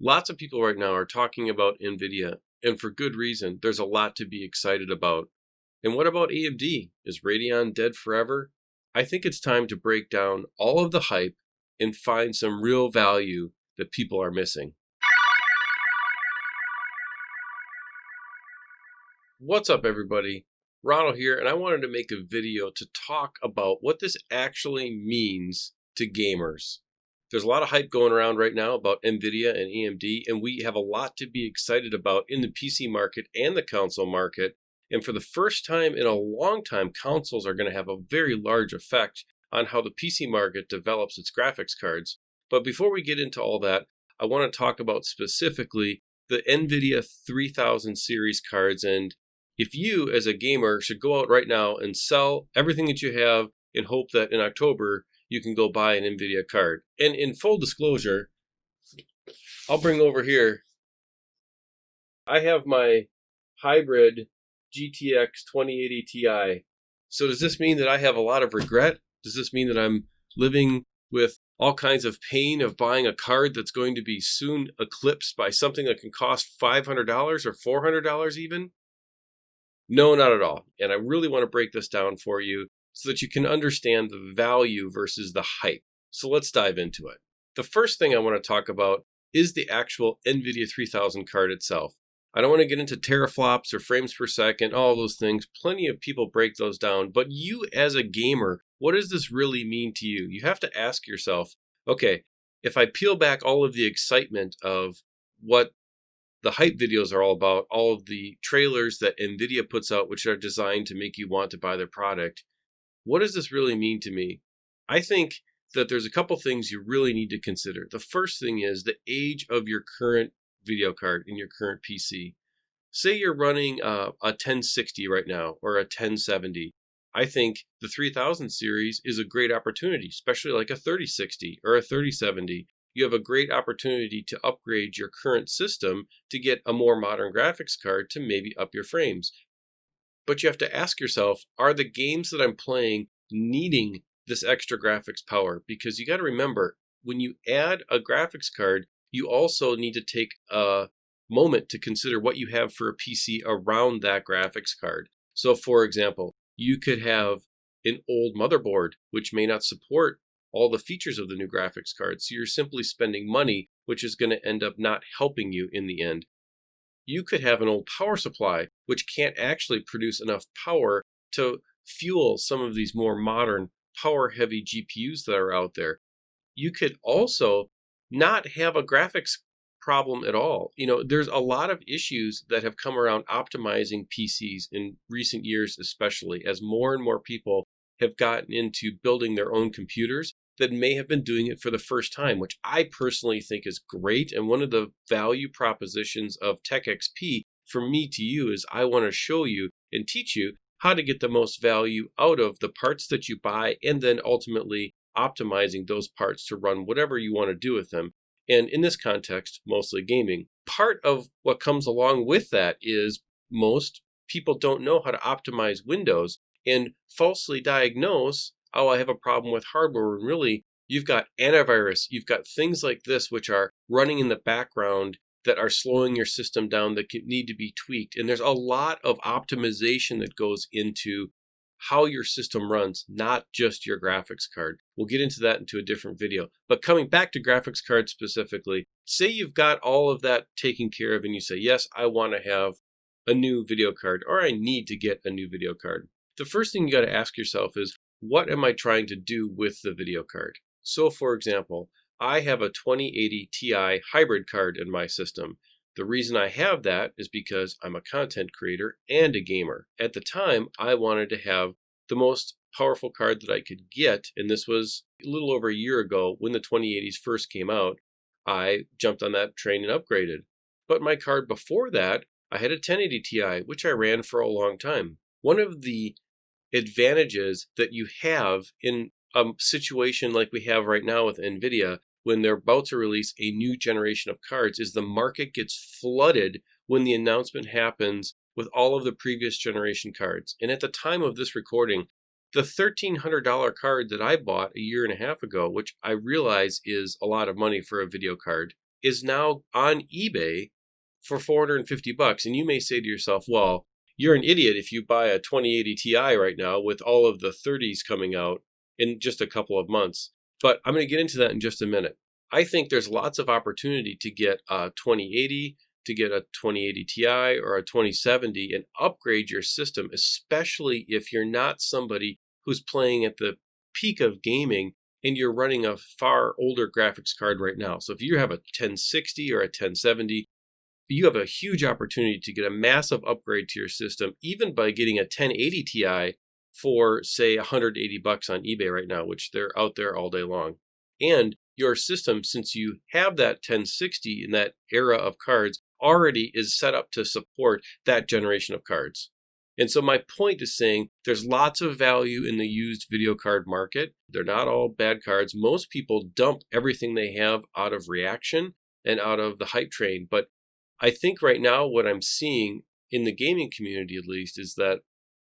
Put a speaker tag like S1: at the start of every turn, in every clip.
S1: Lots of people right now are talking about NVIDIA, and for good reason. There's a lot to be excited about. And what about AMD? Is Radeon dead forever? I think it's time to break down all of the hype and find some real value that people are missing. What's up, everybody? Ronald here, and I wanted to make a video to talk about what this actually means to gamers. There's a lot of hype going around right now about NVIDIA and AMD, and we have a lot to be excited about in the PC market and the console market. And for the first time in a long time, consoles are going to have a very large effect on how the PC market develops its graphics cards. But before we get into all that, I want to talk about specifically the NVIDIA 3000 series cards. And if you, as a gamer, should go out right now and sell everything that you have in hope that in October you can go buy an NVIDIA card. And in full disclosure, I'll bring over here, I have my hybrid GTX 2080 Ti. So does this mean that I have a lot of regret? Does this mean that I'm living with all kinds of pain of buying a card that's going to be soon eclipsed by something that can cost $500 or $400 even? No, not at all. And I really want to break this down for you so that you can understand the value versus the hype. So let's dive into it. The first thing I want to talk about is the actual NVIDIA 3000 card itself. I don't want to get into teraflops or frames per second, all those things. Plenty of people break those down. But you as a gamer, what does this really mean to you? You have to ask yourself, okay, if I peel back all of the excitement of what the hype videos are all about, all of the trailers that NVIDIA puts out, which are designed to make you want to buy their product, what does this really mean to me? I think that there's a couple things you really need to consider. The first thing is the age of your current video card in your current PC. Say you're running a 1060 right now or a 1070. I think the 3000 series is a great opportunity, especially like a 3060 or a 3070. You have a great opportunity to upgrade your current system to get a more modern graphics card to maybe up your frames. But you have to ask yourself, are the games that I'm playing needing this extra graphics power? Because you got to remember, when you add a graphics card, you also need to take a moment to consider what you have for a PC around that graphics card. So for example, you could have an old motherboard, which may not support all the features of the new graphics card. So you're simply spending money, which is going to end up not helping you in the end. You could have an old power supply, which can't actually produce enough power to fuel some of these more modern power-heavy GPUs that are out there. You could also not have a graphics problem at all. There's a lot of issues that have come around optimizing PCs in recent years, especially as more and more people have gotten into building their own computers that may have been doing it for the first time, which I personally think is great. And one of the value propositions of TechXP for me to you is I want to show you and teach you how to get the most value out of the parts that you buy, and then ultimately optimizing those parts to run whatever you want to do with them. And in this context, mostly gaming. Part of what comes along with that is most people don't know how to optimize Windows and falsely diagnose, oh, I have a problem with hardware. And really, you've got antivirus, you've got things like this which are running in the background that are slowing your system down that need to be tweaked. And there's a lot of optimization that goes into how your system runs, not just your graphics card. We'll get into that into a different video. But coming back to graphics cards specifically, say you've got all of that taken care of and you say, yes, I want to have a new video card, or I need to get a new video card. The first thing you got to ask yourself is, what am I trying to do with the video card? So for example, I have a 2080 Ti hybrid card in my system. The reason I have that is because I'm a content creator and a gamer. At the time, I wanted to have the most powerful card that I could get, and this was a little over a year ago when the 2080s first came out. I jumped on that train and upgraded. But my card before that, I had a 1080 Ti, which I ran for a long time. One of the advantages that you have in a situation like we have right now with NVIDIA, when they're about to release a new generation of cards, is the market gets flooded when the announcement happens with all of the previous generation cards. And at the time of this recording, the $1,300 card that I bought a year and a half ago, which I realize is a lot of money for a video card, is now on eBay for $450. And you may say to yourself, well, you're an idiot if you buy a 2080 Ti right now with all of the 30s coming out in just a couple of months. But I'm going to get into that in just a minute. I think there's lots of opportunity to get a 2080, to get a 2080 Ti or a 2070 and upgrade your system, especially if you're not somebody who's playing at the peak of gaming and you're running a far older graphics card right now. So if you have a 1060 or a 1070, you have a huge opportunity to get a massive upgrade to your system, even by getting a 1080 Ti for, say, $180 on eBay right now, which they're out there all day long. And your system, since you have that 1060 in that era of cards, already is set up to support that generation of cards. And so my point is saying there's lots of value in the used video card market. They're not all bad cards. Most people dump everything they have out of reaction and out of the hype train. But I think right now what I'm seeing in the gaming community, at least, is that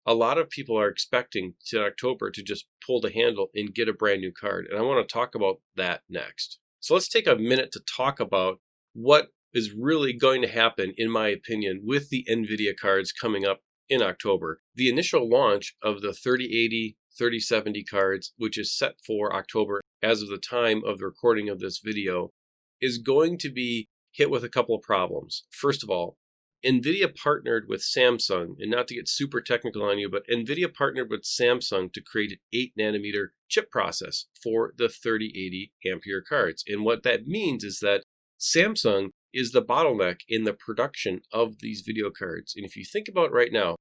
S1: a lot of people are expecting to October to just pull the handle and get a brand new card. And I want to talk about that next. So let's take a minute to talk about what is really going to happen, in my opinion, with the NVIDIA cards coming up in October. The initial launch of the 3080, 3070 cards, which is set for October as of the time of the recording of this video, is going to be hit with a couple of problems. First of all, NVIDIA partnered with Samsung, and not to get super technical on you, but NVIDIA partnered with Samsung to create an 8nm chip process for the 3080 Ampere cards. And what that means is that Samsung is the bottleneck in the production of these video cards. And if you think about right now,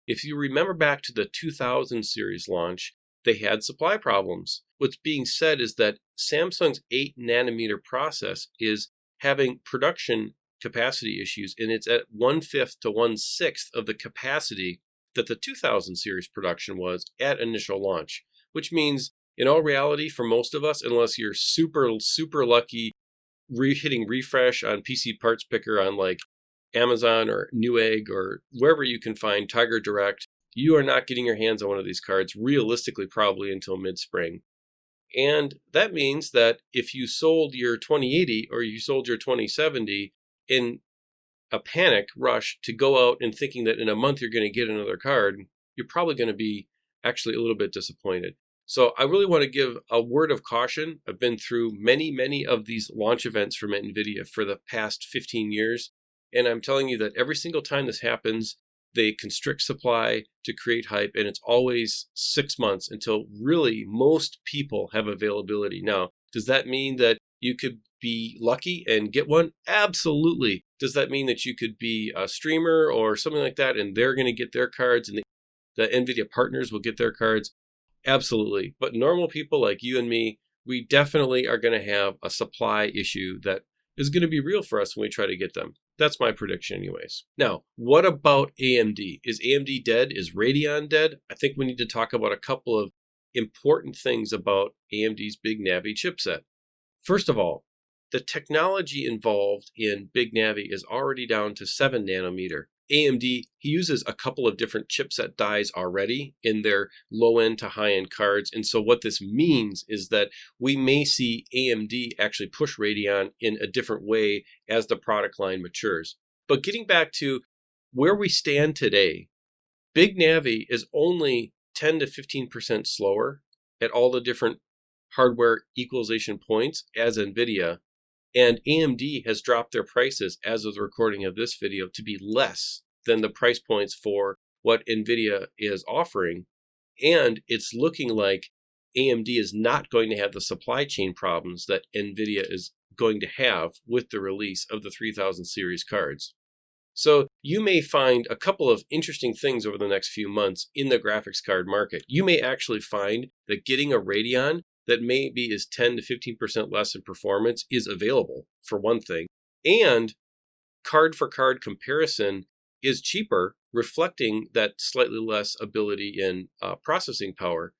S1: if you remember back to the 2000 series launch, they had supply problems. What's being said is that Samsung's 8nm process is having production capacity issues, and it's at 1/5 to 1/6 of the capacity that the 2000 series production was at initial launch, which means in all reality for most of us, unless you're super lucky hitting refresh on PC Parts Picker on like Amazon or Newegg or wherever you can find Tiger Direct, you are not getting your hands on one of these cards realistically probably until mid-spring. And that means that if you sold your 2080 or you sold your 2070 in a panic rush to go out and thinking that in a month you're going to get another card, you're probably going to be actually a little bit disappointed. So I really want to give a word of caution. I've been through many of these launch events from NVIDIA for the past 15 years. And I'm telling you that every single time this happens, they constrict supply to create hype. And it's always 6 months until really most people have availability. Now, does that mean that you could be lucky and get one? Absolutely. Does that mean that you could be a streamer or something like that and they're going to get their cards and the NVIDIA partners will get their cards? Absolutely. But normal people like you and me, we definitely are going to have a supply issue that is going to be real for us when we try to get them. That's my prediction anyways. Now, what about AMD? Is AMD dead? Is Radeon dead? I think we need to talk about a couple of important things about AMD's Big Navi chipset. First of all, the technology involved in Big Navi is already down to 7nm. AMD, he uses a couple of different chipset dies already in their low-end to high-end cards. And so what this means is that we may see AMD actually push Radeon in a different way as the product line matures. But getting back to where we stand today, Big Navi is only 10 to 15% slower at all the different hardware equalization points as NVIDIA. And AMD has dropped their prices as of the recording of this video to be less than the price points for what NVIDIA is offering. And it's looking like AMD is not going to have the supply chain problems that NVIDIA is going to have with the release of the 3000 series cards. So you may find a couple of interesting things over the next few months in the graphics card market. You may actually find that getting a Radeon that maybe is 10 to 15% less in performance is available, for one thing. And card for card comparison is cheaper, reflecting that slightly less ability in processing power.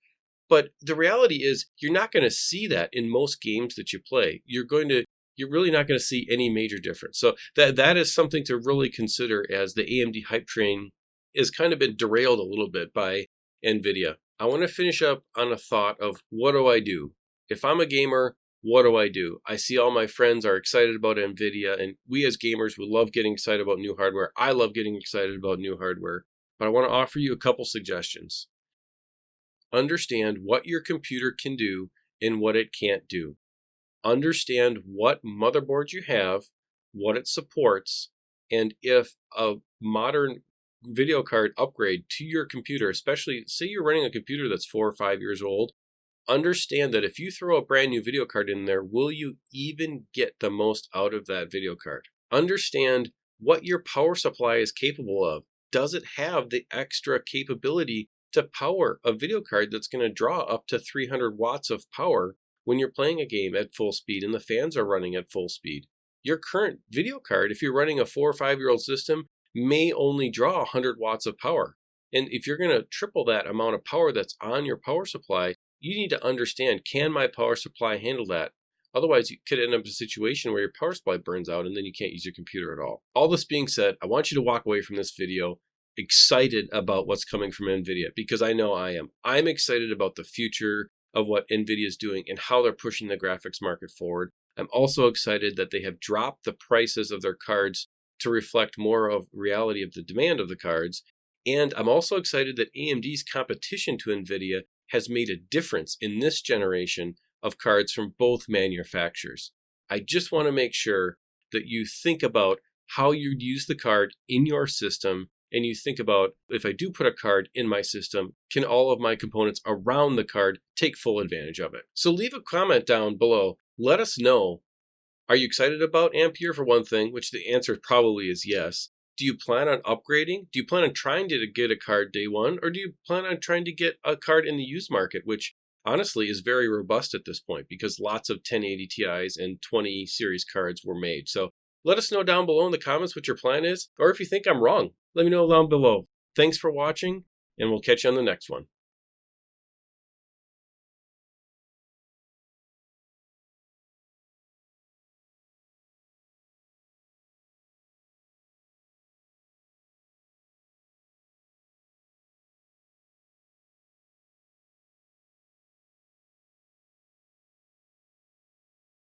S1: But the reality is you're not going to see that in most games that you play. You're really not going to see any major difference. So that is something to really consider as the AMD hype train is kind of been derailed a little bit by NVIDIA. I want to finish up on a thought of what do I do? If I'm a gamer, what do? I see all my friends are excited about NVIDIA, and we as gamers would love getting excited about new hardware. I love getting excited about new hardware, but I want to offer you a couple suggestions. Understand what your computer can do and what it can't do. Understand what motherboard you have, what it supports, and if a modern video card upgrade to your computer, especially say you're running a computer that's 4 or 5 years old, understand that if you throw a brand new video card in there, will you even get the most out of that video card? Understand what your power supply is capable of. Does it have the extra capability to power a video card that's going to draw up to 300 watts of power when you're playing a game at full speed and the fans are running at full speed? Your current video card, if you're running a 4 or 5-year-old system, may only draw 100 watts of power. And if you're going to triple that amount of power that's on your power supply, you need to understand, can my power supply handle that? Otherwise, you could end up in a situation where your power supply burns out and then you can't use your computer at all. All this being said, I want you to walk away from this video excited about what's coming from NVIDIA, because I know I am. I'm excited about the future of what NVIDIA is doing and how they're pushing the graphics market forward. I'm also excited that they have dropped the prices of their cards to reflect more of reality of the demand of the cards. And I'm also excited that AMD's competition to NVIDIA has made a difference in this generation of cards from both manufacturers. I just want to make sure that you think about how you'd use the card in your system, and you think about, if I do put a card in my system, can all of my components around the card take full advantage of it? So leave a comment down below. Let us know. Are you excited about Ampere for one thing, which the answer probably is yes. Do you plan on upgrading? Do you plan on trying to get a card day one? Or do you plan on trying to get a card in the used market, which honestly is very robust at this point because lots of 1080 Ti's and 20 series cards were made. So let us know down below in the comments what your plan is, or if you think I'm wrong, let me know down below. Thanks for watching, and we'll catch you on the next one.